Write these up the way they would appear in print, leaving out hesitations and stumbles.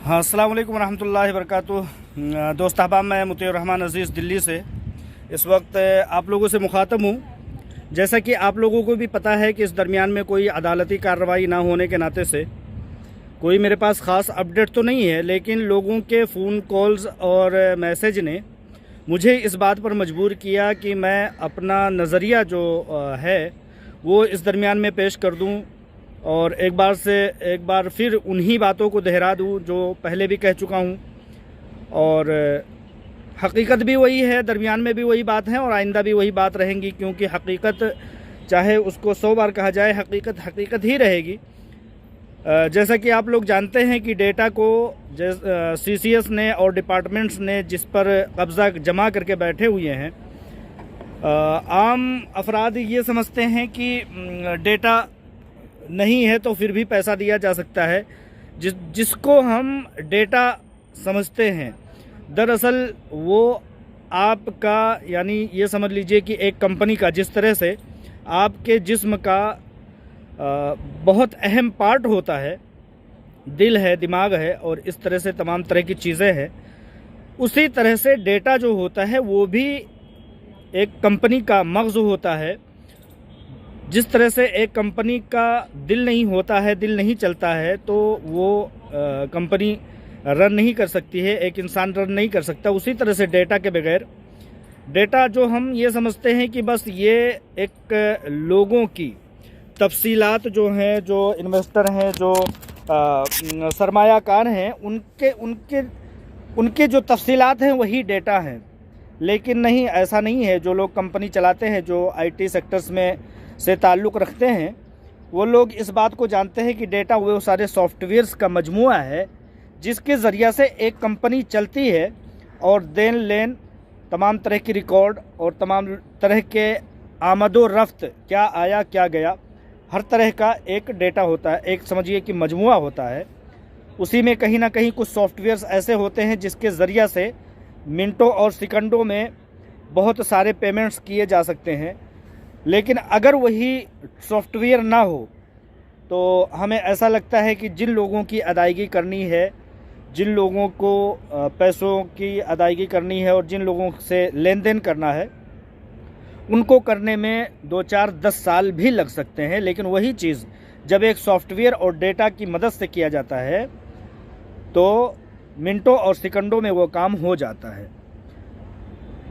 हाँ, अस्सलाम वालेकुम रहमतुल्लाहि वबरकातुहू। दोस्त अहबाब, मैं मुतीउर रहमान अज़ीज़ दिल्ली से इस वक्त आप लोगों से मुखातब हूँ। जैसा कि आप लोगों को भी पता है कि इस दरमियान में कोई अदालती कार्रवाई ना होने के नाते से कोई मेरे पास ख़ास अपडेट तो नहीं है, लेकिन लोगों के फ़ोन कॉल्स और मैसेज ने मुझे इस बात पर मजबूर किया कि मैं अपना नज़रिया जो है वो इस दरमियान में पेश कर दूँ और एक बार फिर उन्हीं बातों को दोहरा दूँ जो पहले भी कह चुका हूँ। और हकीकत भी वही है, दरमियान में भी वही बात है और आइंदा भी वही बात रहेंगी, क्योंकि हकीकत चाहे उसको 100 बार कहा जाए, हकीकत हकीकत ही रहेगी। जैसा कि आप लोग जानते हैं कि डेटा को CCS ने और डिपार्टमेंट्स ने जिस पर कब्ज़ा जमा करके बैठे हुए हैं, आम अफराद ये समझते हैं कि डेटा नहीं है तो फिर भी पैसा दिया जा सकता है। जिसको हम डेटा समझते हैं, दरअसल वो आपका, यानी ये समझ लीजिए कि एक कंपनी का जिस तरह से आपके जिस्म का बहुत अहम पार्ट होता है, दिल है, दिमाग है और इस तरह से तमाम तरह की चीज़ें हैं, उसी तरह से डेटा जो होता है वो भी एक कंपनी का मग़ज़ होता है। जिस तरह से एक कंपनी का दिल नहीं होता है, दिल नहीं चलता है, तो वो कंपनी रन नहीं कर सकती है, एक इंसान रन नहीं कर सकता। उसी तरह से डेटा के बगैर, डेटा जो हम ये समझते हैं कि बस ये एक लोगों की तफसीलात जो हैं, जो इन्वेस्टर हैं, जो सरमायाकार हैं, उनके जो तफसीलात हैं वही डेटा हैं। लेकिन नहीं, ऐसा नहीं है। जो लोग कंपनी चलाते हैं, जो IT सेक्टर्स में से ताल्लुक़ रखते हैं, वो लोग इस बात को जानते हैं कि डेटा वो सारे सॉफ्टवेयर्स का मजमूआ है जिसके ज़रिया से एक कंपनी चलती है और देन लेन, तमाम तरह की रिकॉर्ड और तमाम तरह के आमदो रफ्त, क्या आया क्या गया, हर तरह का एक डेटा होता है, एक समझिए कि मजमूआ होता है। उसी में कहीं ना कहीं कुछ सॉफ्टवेयर्स ऐसे होते हैं जिसके ज़रिया से मिनटों और सेकंडों में बहुत सारे पेमेंट्स किए जा सकते हैं। लेकिन अगर वही सॉफ्टवेयर ना हो तो हमें ऐसा लगता है कि जिन लोगों की अदायगी करनी है, जिन लोगों को पैसों की अदायगी करनी है और जिन लोगों से लेन देन करना है, उनको करने में 2, 4, 10 साल भी लग सकते हैं। लेकिन वही चीज़ जब एक सॉफ्टवेयर और डेटा की मदद से किया जाता है तो मिनटों और सेकंडों में वो काम हो जाता है।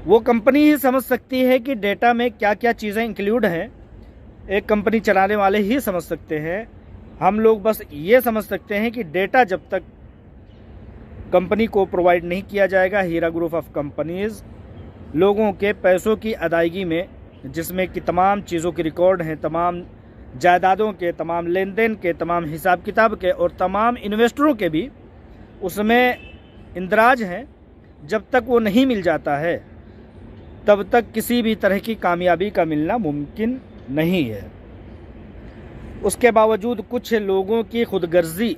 वो कंपनी ही समझ सकती है कि डेटा में क्या क्या चीज़ें इंक्लूड हैं, एक कंपनी चलाने वाले ही समझ सकते हैं। हम लोग बस ये समझ सकते हैं कि डेटा जब तक कंपनी को प्रोवाइड नहीं किया जाएगा, हीरा ग्रुप ऑफ कंपनीज़ लोगों के पैसों की अदायगी में, जिसमें कि तमाम चीज़ों की रिकॉर्ड हैं, तमाम जायदादों के, तमाम लेन देन के, तमाम हिसाब किताब के और तमाम इन्वेस्टरों के भी उसमें इंदराज हैं, जब तक वो नहीं मिल जाता है तब तक किसी भी तरह की कामयाबी का मिलना मुमकिन नहीं है। उसके बावजूद कुछ लोगों की खुदगर्जी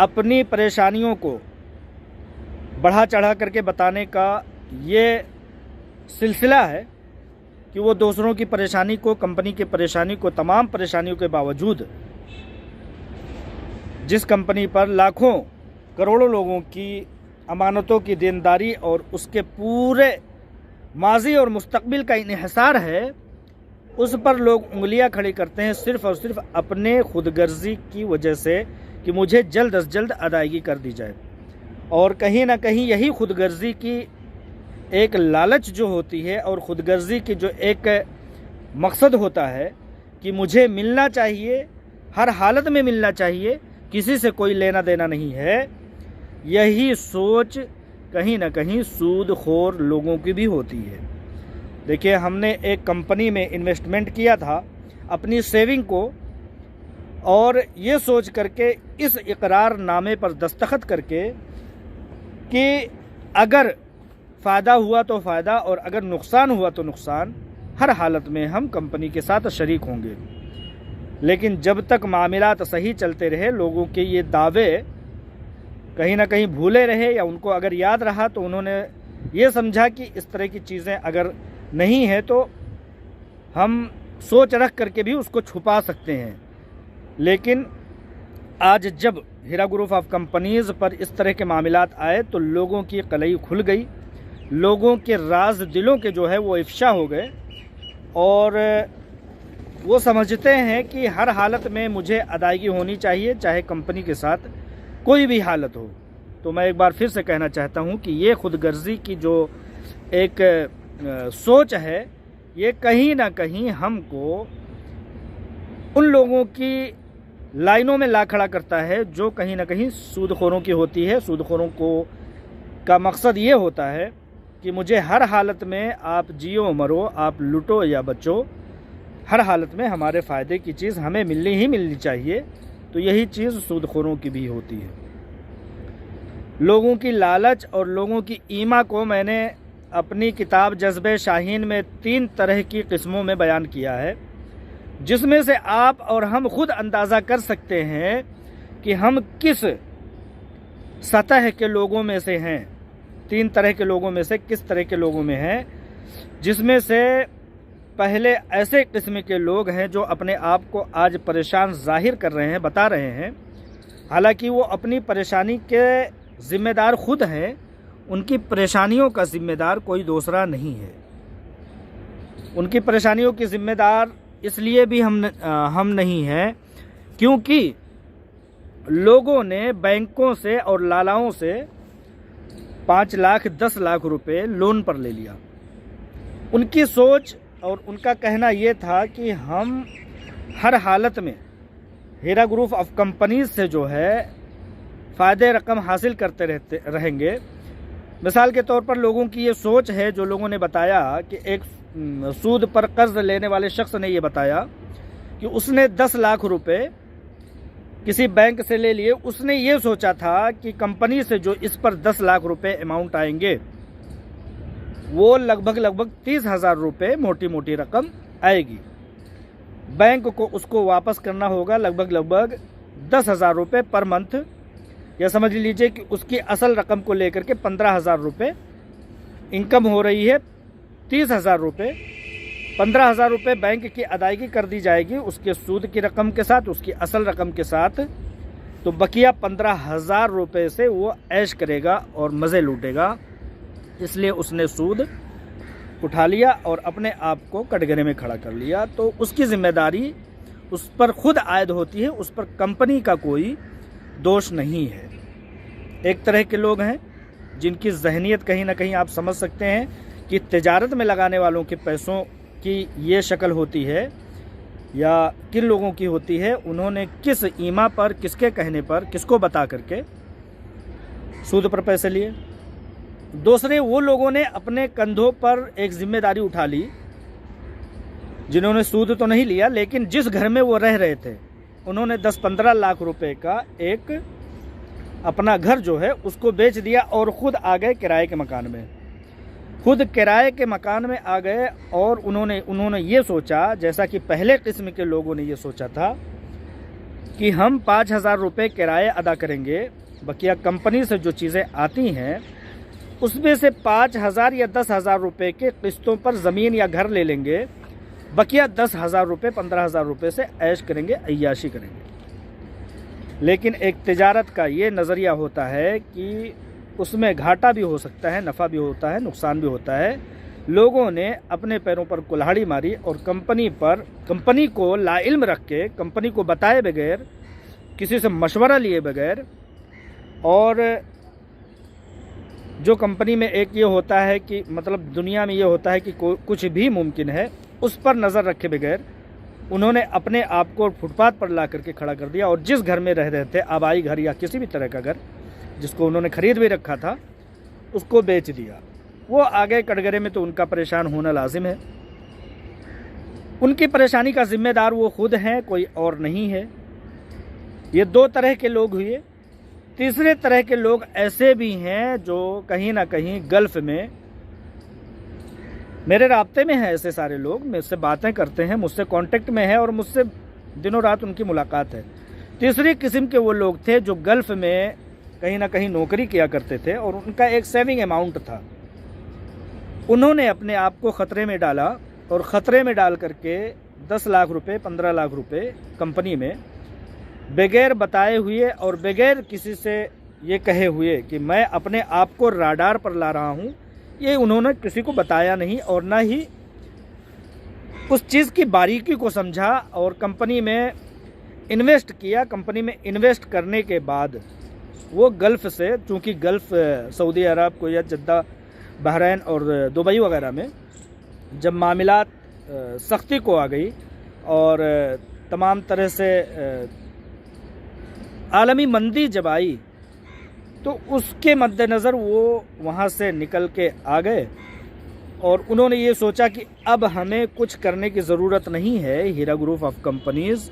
अपनी परेशानियों को बढ़ा चढ़ा करके बताने का ये सिलसिला है कि वो दूसरों की परेशानी को, कंपनी की परेशानी को, तमाम परेशानियों के बावजूद, जिस कंपनी पर लाखों करोड़ों लोगों की अमानतों की देनदारी और उसके पूरे माजी और मुस्तकबिल का इन्हिसार है, उस पर लोग उंगलियां खड़ी करते हैं सिर्फ़ और सिर्फ अपने खुदगर्जी की वजह से कि मुझे जल्द अज जल्द अदायगी कर दी जाए। और कहीं ना कहीं यही खुदगर्जी की एक लालच जो होती है और ख़ुदगर्ज़ी की जो एक मकसद होता है कि मुझे मिलना चाहिए, हर हालत में मिलना चाहिए, किसी से कोई लेना देना नहीं है, यही सोच कहीं ना कहीं सूदखोर लोगों की भी होती है। देखिए, हमने एक कंपनी में इन्वेस्टमेंट किया था अपनी सेविंग को, और ये सोच करके, इस इकरारनामे पर दस्तखत करके कि अगर फ़ायदा हुआ तो फ़ायदा और अगर नुकसान हुआ तो नुकसान, हर हालत में हम कंपनी के साथ शरीक होंगे। लेकिन जब तक मामलात सही चलते रहे, लोगों के ये दावे कहीं ना कहीं भूले रहे या उनको अगर याद रहा तो उन्होंने ये समझा कि इस तरह की चीज़ें अगर नहीं है तो हम सोच रख करके भी उसको छुपा सकते हैं। लेकिन आज जब हीरा ग्रुप ऑफ कंपनीज़ पर इस तरह के मामलात आए तो लोगों की कलई खुल गई, लोगों के राज दिलों के जो है वो इफ्शा हो गए और वो समझते हैं कि हर हालत में मुझे अदायगी होनी चाहिए, चाहे कंपनी के साथ कोई भी हालत हो। तो मैं एक बार फिर से कहना चाहता हूँ कि ये खुदगर्जी की जो एक सोच है, ये कहीं ना कहीं हमको उन लोगों की लाइनों में ला खड़ा करता है जो कहीं ना कहीं सूदखोरों की होती है। सूदखोरों को का मकसद ये होता है कि मुझे हर हालत में आप जियो मरो, आप लूटो या बचो, हर हालत में हमारे फ़ायदे की चीज़ हमें मिलनी ही मिलनी चाहिए। तो यही चीज़ सूदखोरों की भी होती है। लोगों की लालच और लोगों की ईमा को मैंने अपनी किताब जज्बे शाहीन में 3 तरह की किस्मों में बयान किया है, जिसमें से आप और हम खुद अंदाज़ा कर सकते हैं कि हम किस सतह के लोगों में से हैं। 3 तरह के लोगों में से किस तरह के लोगों में हैं, जिसमें से पहले ऐसे किस्म के लोग हैं जो अपने आप को आज परेशान जाहिर कर रहे हैं, बता रहे हैं, हालांकि वो अपनी परेशानी के ज़िम्मेदार खुद हैं, उनकी परेशानियों का ज़िम्मेदार कोई दूसरा नहीं है। उनकी परेशानियों की ज़िम्मेदार इसलिए भी हम नहीं हैं क्योंकि लोगों ने बैंकों से और लालाओं से 5 लाख 10 लाख रुपए लोन पर ले लिया। उनकी सोच और उनका कहना ये था कि हम हर हालत में हीरा ग्रुप ऑफ कंपनीज से जो है फ़ायदे रकम हासिल करते रहेंगे। मिसाल के तौर पर लोगों की ये सोच है, जो लोगों ने बताया कि एक सूद पर कर्ज लेने वाले शख्स ने ये बताया कि उसने 10 लाख रुपए किसी बैंक से ले लिए। उसने ये सोचा था कि कंपनी से जो इस पर 10 लाख रुपए अमाउंट आएंगे वो लगभग 30,000 रुपये मोटी मोटी रकम आएगी। बैंक को उसको वापस करना होगा लगभग 10,000 रुपये पर मंथ, या समझ लीजिए कि उसकी असल रकम को लेकर के 15,000 रुपये इनकम हो रही है। 30,000 रुपये, 15,000 रुपये बैंक की अदायगी कर दी जाएगी उसके सूद की रकम के साथ, उसकी असल रकम के साथ। तो बकिया 15,000 रुपये से वो ऐश करेगा और मज़े लूटेगा। इसलिए उसने सूद उठा लिया और अपने आप को कटघरे में खड़ा कर लिया। तो उसकी जिम्मेदारी उस पर खुद आयद होती है, उस पर कंपनी का कोई दोष नहीं है। एक तरह के लोग हैं जिनकी जहनीत कहीं ना कहीं आप समझ सकते हैं कि तिजारत में लगाने वालों के पैसों की ये शक्ल होती है या किन लोगों की होती है। उन्होंने किस ईमा पर, किसके कहने पर, किसको बता करके सूद पर पैसे लिए। दूसरे वो लोगों ने अपने कंधों पर एक जिम्मेदारी उठा ली जिन्होंने सूद तो नहीं लिया, लेकिन जिस घर में वो रह रहे थे उन्होंने 10-15 लाख रुपए का एक अपना घर जो है उसको बेच दिया और ख़ुद आ गए किराए के मकान में। खुद किराए के मकान में आ गए और उन्होंने ये सोचा, जैसा कि पहले किस्म के लोगों ने ये सोचा था कि हम 5,000 रुपये किराए अदा करेंगे, बकिया कंपनी से जो चीज़ें आती हैं उसमें से 5,000 या 10,000 रुपये के किस्तों पर ज़मीन या घर ले लेंगे, बकिया 10,000 रुपये 15,000 रुपये से ऐश करेंगे, अय्याशी करेंगे। लेकिन एक तिजारत का ये नज़रिया होता है कि उसमें घाटा भी हो सकता है, नफ़ा भी होता है, नुकसान भी होता है। लोगों ने अपने पैरों पर कुल्हाड़ी मारी और कंपनी को लाइल्म रख के, कंपनी को बताए बगैर, किसी से मशवरा लिए बगैर, और जो कंपनी में एक ये होता है कि मतलब दुनिया में ये होता है कि कुछ भी मुमकिन है, उस पर नज़र रखे बगैर उन्होंने अपने आप को फुटपाथ पर ला करके खड़ा कर दिया और जिस घर में रह रहे थे, आबाई घर या किसी भी तरह का घर जिसको उन्होंने ख़रीद भी रखा था, उसको बेच दिया। वो आगे कटघरे में, तो उनका परेशान होना लाजिम है। उनकी परेशानी का ज़िम्मेदार वो खुद हैं, कोई और नहीं है। ये 2 तरह के लोग हुए। तीसरे तरह के लोग ऐसे भी हैं जो कहीं ना कहीं गल्फ़ में, मेरे राब्ते में हैं ऐसे सारे लोग, मुझसे बातें करते हैं, मुझसे कांटेक्ट में है और मुझसे दिनों रात उनकी मुलाकात है। तीसरी किस्म के वो लोग थे जो गल्फ़ में कहीं ना कहीं नौकरी किया करते थे और उनका एक सेविंग अमाउंट था। उन्होंने अपने आप को ख़तरे में डाला और ख़तरे में डाल करके 10 लाख रुपए, 15 लाख रुपए कंपनी में बगैर बताए हुए और बगैर किसी से ये कहे हुए कि मैं अपने आप को राडार पर ला रहा हूँ, ये उन्होंने किसी को बताया नहीं और ना ही उस चीज़ की बारीकी को समझा और कंपनी में इन्वेस्ट किया। कंपनी में इन्वेस्ट करने के बाद वो गल्फ़ से, चूँकि गल्फ़ सऊदी अरब, कुवैत, जद्दा, बहरैन और दुबई वगैरह में जब मामलात सख्ती को आ गई और तमाम तरह से आलमी मंदी जब आई, तो उसके मद्देनज़र वो वहाँ से निकल के आ गए और उन्होंने ये सोचा कि अब हमें कुछ करने की ज़रूरत नहीं है, हीरा ग्रुप ऑफ कंपनीज़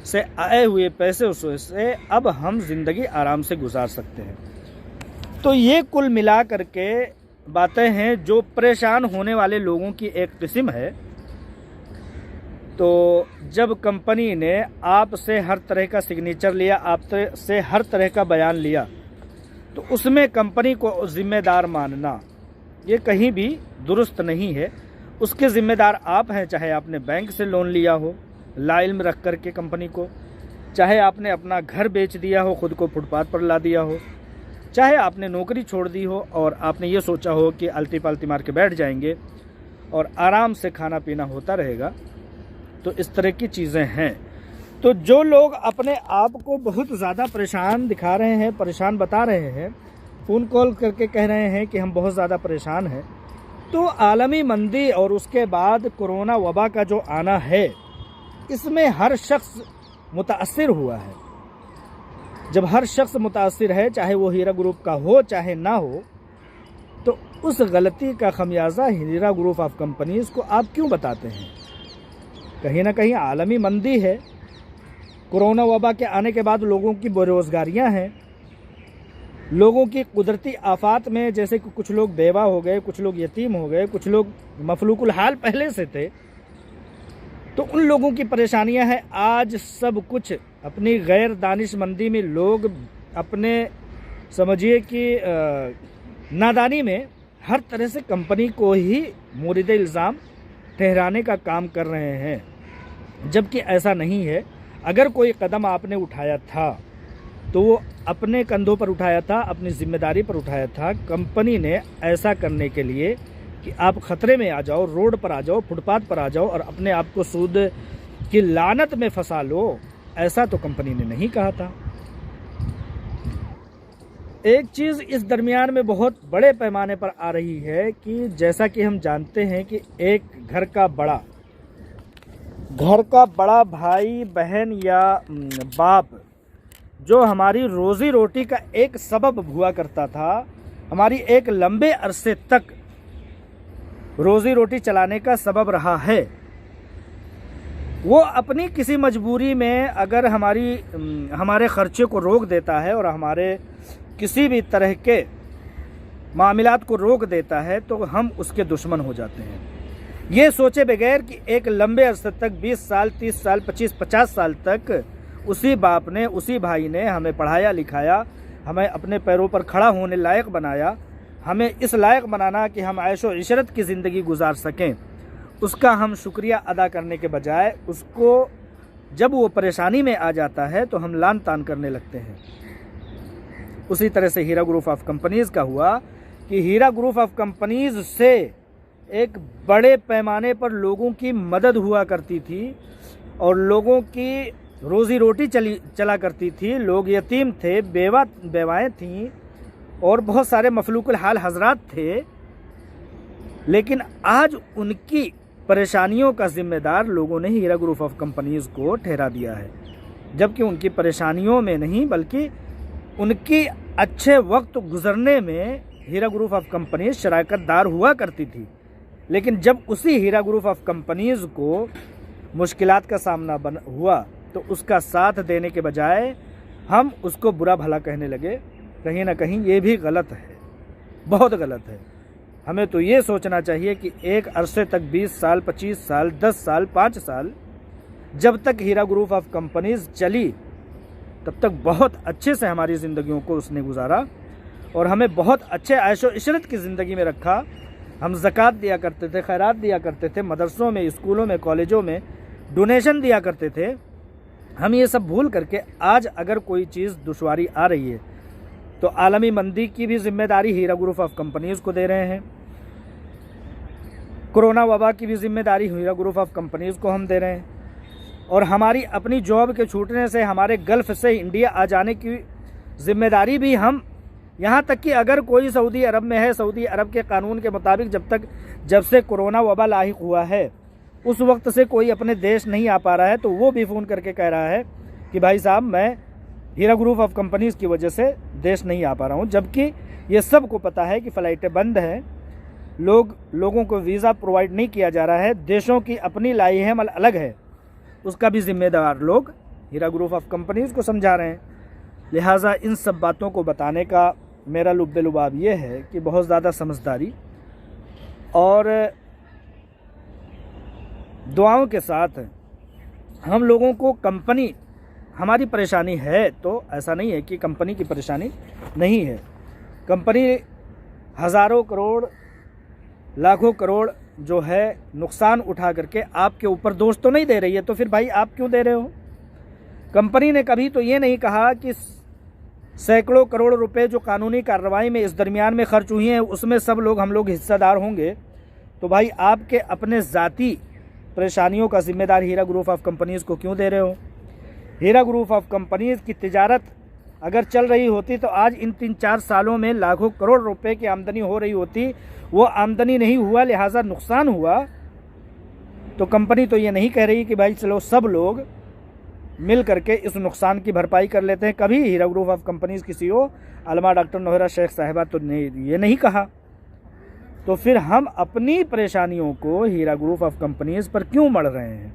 से आए हुए पैसे से अब हम ज़िंदगी आराम से गुजार सकते हैं। तो ये कुल मिला करके बातें हैं जो परेशान होने वाले लोगों की एक किस्म है। तो जब कंपनी ने आपसे हर तरह का सिग्नेचर लिया, आपसे हर तरह का बयान लिया, तो उसमें कंपनी को ज़िम्मेदार मानना ये कहीं भी दुरुस्त नहीं है। उसके ज़िम्मेदार आप हैं, चाहे आपने बैंक से लोन लिया हो लाइल्म रख कर के कंपनी को, चाहे आपने अपना घर बेच दिया हो, ख़ुद को फुटपाथ पर ला दिया हो, चाहे आपने नौकरी छोड़ दी हो और आपने ये सोचा हो कि आलती पालती मार के बैठ जाएंगे और आराम से खाना पीना होता रहेगा। तो इस तरह की चीज़ें हैं। तो जो लोग अपने आप को बहुत ज़्यादा परेशान दिखा रहे हैं, परेशान बता रहे हैं, फ़ोन कॉल करके कह रहे हैं कि हम बहुत ज़्यादा परेशान हैं, तो आलमी मंदी और उसके बाद कोरोना वबा का जो आना है, इसमें हर शख्स मुतासिर हुआ है। जब हर शख्स मुतासिर है, चाहे वो हीरा ग्रुप का हो चाहे ना हो, तो उस गलती का खमियाजा हीरा ग्रुप ऑफ कंपनीज़ को आप क्यों बताते हैं? कहीं ना कहीं आलमी मंदी है, कोरोना वबा के आने के बाद लोगों की बेरोज़गारियाँ हैं, लोगों की कुदरती आफात में जैसे कि कुछ लोग बेवा हो गए, कुछ लोग यतीम हो गए, कुछ लोग मफलूकुल हाल पहले से थे, तो उन लोगों की परेशानियां हैं। आज सब कुछ अपनी गैर दानिशमंदी में लोग अपने समझिए कि नादानी में हर तरह से कंपनी को ही मोरिद इल्ज़ाम ठहराने का काम कर रहे हैं, जबकि ऐसा नहीं है। अगर कोई कदम आपने उठाया था तो वो अपने कंधों पर उठाया था, अपनी जिम्मेदारी पर उठाया था। कंपनी ने ऐसा करने के लिए कि आप ख़तरे में आ जाओ, रोड पर आ जाओ, फुटपाथ पर आ जाओ और अपने आप को सूद की लानत में फंसा लो, ऐसा तो कंपनी ने नहीं कहा था। एक चीज़ इस दरमियान में बहुत बड़े पैमाने पर आ रही है कि जैसा कि हम जानते हैं कि एक घर का बड़ा भाई बहन या बाप जो हमारी रोज़ी रोटी का एक सबब हुआ करता था, हमारी एक लंबे अरसे तक रोज़ी रोटी चलाने का सबब रहा है, वो अपनी किसी मजबूरी में अगर हमारे ख़र्चे को रोक देता है और हमारे किसी भी तरह के मामलात को रोक देता है, तो हम उसके दुश्मन हो जाते हैं। ये सोचे बगैर कि एक लंबे अरसे तक 20 साल, 30 साल, 25-50 साल तक उसी बाप ने, उसी भाई ने हमें पढ़ाया लिखाया, हमें अपने पैरों पर खड़ा होने लायक बनाया, हमें इस लायक बनाना कि हम ऐशो इशरत की ज़िंदगी गुजार सकें, उसका हम शुक्रिया अदा करने के बजाय उसको जब वो परेशानी में आ जाता है तो हम लान तान करने लगते हैं। उसी तरह से हीरा ग्रुप ऑफ कंपनीज़ का हुआ कि हीरा ग्रुप ऑफ कंपनीज़ से एक बड़े पैमाने पर लोगों की मदद हुआ करती थी और लोगों की रोज़ी रोटी चला करती थी। लोग यतीम थे, बेवाएँ थीं और बहुत सारे मफलूकुल हाल हजरात थे, लेकिन आज उनकी परेशानियों का ज़िम्मेदार लोगों ने हीरा ग्रुप ऑफ कंपनीज़ को ठहरा दिया है, जबकि उनकी परेशानियों में नहीं बल्कि उनकी अच्छे वक्त गुजरने में हीरा ग्रुप ऑफ कंपनीज़ शराकतदार हुआ करती थी। लेकिन जब उसी हीरा ग्रुप ऑफ कंपनीज़ को मुश्किलात का सामना हुआ तो उसका साथ देने के बजाय हम उसको बुरा भला कहने लगे। कहीं ना कहीं ये भी गलत है, बहुत गलत है। हमें तो ये सोचना चाहिए कि एक अरसे तक 20 साल, 25 साल, 10 साल, 5 साल जब तक हीरा ग्रुप ऑफ कंपनीज़ चली, तब तक बहुत अच्छे से हमारी ज़िंदगियों को उसने गुजारा और हमें बहुत अच्छे ऐशो इशरत की ज़िंदगी में रखा। हम ज़कात दिया करते थे, खैरात दिया करते थे, मदरसों में, स्कूलों में, कॉलेजों में डोनेशन दिया करते थे, हम ये सब भूल करके आज अगर कोई चीज़ दुश्वारी आ रही है तो आलमी मंदी की भी जिम्मेदारी हीरा ग्रुप ऑफ कंपनीज़ को दे रहे हैं, कोरोना वबा की भी जिम्मेदारी हीरा ग्रुप ऑफ कंपनीज़ को हम दे रहे हैं, और हमारी अपनी जॉब के छूटने से हमारे गल्फ़ से इंडिया आ जाने की जिम्मेदारी भी हम, यहाँ तक कि अगर कोई सऊदी अरब में है, सऊदी अरब के कानून के मुताबिक जब से कोरोना वबा लाहिक हुआ है उस वक्त से कोई अपने देश नहीं आ पा रहा है, तो वो भी फ़ोन करके कह रहा है कि भाई साहब मैं हीरा ग्रुप ऑफ कंपनीज़ की वजह से देश नहीं आ पा रहा हूँ, जबकि ये सबको पता है कि फ़्लाइटें बंद हैं, लोगों को वीज़ा प्रोवाइड नहीं किया जा रहा है, देशों की अपनी लाइहमल अलग है, उसका भी जिम्मेदार लोग हीरा ग्रुप ऑफ कंपनीज़ को समझा रहे हैं। लिहाजा इन सब बातों को बताने का मेरा लुब्बे लुबाब ये है कि बहुत ज़्यादा समझदारी और दुआओं के साथ हम लोगों को, कंपनी हमारी परेशानी है तो ऐसा नहीं है कि कंपनी की परेशानी नहीं है। कंपनी हज़ारों करोड़ लाखों करोड़ जो है नुकसान उठा करके आपके ऊपर दोष तो नहीं दे रही है, तो फिर भाई आप क्यों दे रहे हो? कंपनी ने कभी तो ये नहीं कहा कि सैकड़ों करोड़ रुपए जो कानूनी कार्रवाई में इस दरमियान में खर्च हुई हैं उसमें सब लोग हम लोग हिस्सेदार होंगे, तो भाई आपके अपने ज़ाती परेशानियों का जिम्मेदार हीरा ग्रुप ऑफ कंपनीज़ को क्यों दे रहे हो? हीरा ग्रुप ऑफ कंपनीज़ की तिजारत अगर चल रही होती तो आज इन 3-4 सालों में लाखों करोड़ रुपए की आमदनी हो रही होती, वो आमदनी नहीं हुआ, लिहाजा नुकसान हुआ। तो कंपनी तो ये नहीं कह रही कि भाई चलो सब लोग मिल करके इस नुकसान की भरपाई कर लेते हैं। कभी हीरा ग्रुप ऑफ कंपनीज़ की CEO अलमा डॉक्टर नोहरा शेख साहिबा तो ये नहीं कहा। तो फिर हम अपनी परेशानियों को हीरा ग्रुप ऑफ कंपनीज़ पर क्यों मढ़ रहे हैं?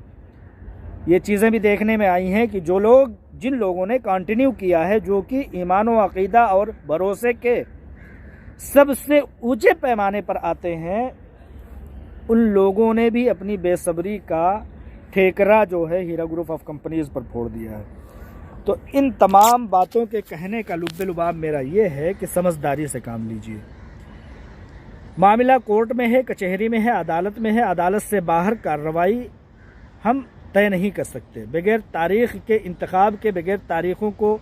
ये चीज़ें भी देखने में आई हैं कि जिन लोगों ने कंटिन्यू किया है, जो कि ईमान व अक़ीदा और भरोसे के सबसे ऊंचे पैमाने पर आते हैं, उन लोगों ने भी अपनी बेसब्री का ठेकरा जो है हीरा ग्रुप ऑफ कंपनीज़ पर फोड़ दिया है। तो इन तमाम बातों के कहने का लुब्बे लुबाब मेरा ये है कि समझदारी से काम लीजिए। मामला कोर्ट में है, कचहरी में है, अदालत में है, अदालत से बाहर कार्रवाई हम तय नहीं कर सकते। बगैर तारीख़ के इंतखाब के, बगैर तारीख़ों को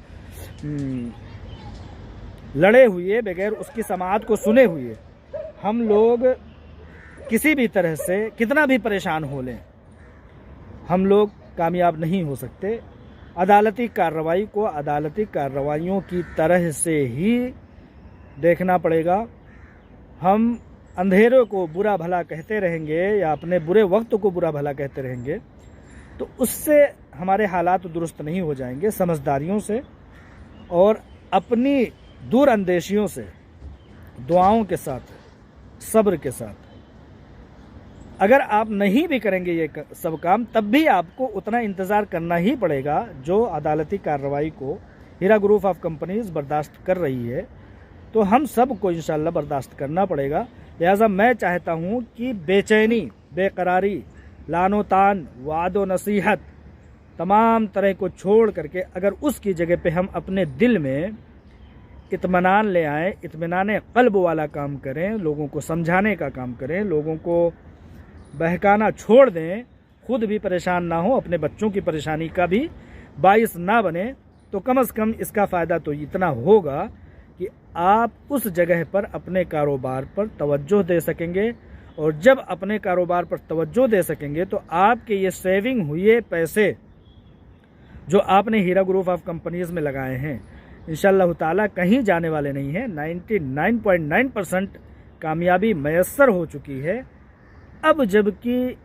लड़े हुए, बगैर उसकी समाअत को सुने हुए हम लोग किसी भी तरह से कितना भी परेशान हो लें, हम लोग कामयाब नहीं हो सकते। अदालती कार्रवाई को अदालती कार्रवाइयों की तरह से ही देखना पड़ेगा। हम अंधेरों को बुरा भला कहते रहेंगे या अपने बुरे वक्त को बुरा भला कहते रहेंगे तो उससे हमारे हालात दुरुस्त नहीं हो जाएंगे। समझदारियों से और अपनी दूरअंदेशियों से, दुआओं के साथ, सब्र के साथ अगर आप नहीं भी करेंगे ये सब काम, तब भी आपको उतना इंतज़ार करना ही पड़ेगा जो अदालती कार्रवाई को हीरा ग्रुप ऑफ कंपनीज़ बर्दाश्त कर रही है। तो हम सब को इंशाल्लाह बर्दाश्त करना पड़ेगा। लिहाजा मैं चाहता हूँ कि बेचैनी, बेकरारी, लानो तान, वादो नसीहत, तमाम तरह को छोड़ करके अगर उसकी जगह पे हम अपने दिल में इत्मीनान ले आएँ, इत्मीनान क़ल्ब वाला काम करें, लोगों को समझाने का काम करें, लोगों को बहकाना छोड़ दें, खुद भी परेशान ना हो, अपने बच्चों की परेशानी का भी बाइस ना बने, तो कम से कम इसका फ़ायदा तो इतना होगा कि आप उस जगह पर अपने कारोबार पर तवज्जो दे सकेंगे। और जब अपने कारोबार पर तवज्जो दे सकेंगे तो आपके ये सेविंग हुए पैसे जो आपने हीरा ग्रुप ऑफ कंपनीज़ में लगाए हैं इंशाअल्लाह ताला कहीं जाने वाले नहीं हैं। 99.9% कामयाबी मैसर हो चुकी है। अब जबकि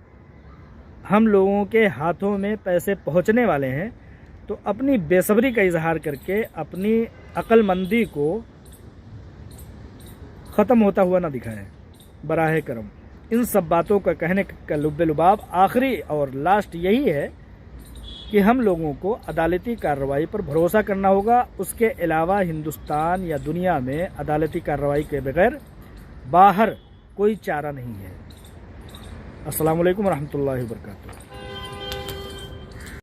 हम लोगों के हाथों में पैसे पहुंचने वाले हैं तो अपनी बेसब्री का इजहार करके अपनी अक्लमंदी को ख़त्म होता हुआ ना दिखाएं बराह करम। इन सब बातों का कहने का लुब्बे लुबाब आखिरी और लास्ट यही है कि हम लोगों को अदालती कार्रवाई पर भरोसा करना होगा। उसके अलावा हिंदुस्तान या दुनिया में अदालती कार्रवाई के बगैर बाहर कोई चारा नहीं है। अस्सलामु अलैकुम रहमतुल्लाहि व बरकातुहू।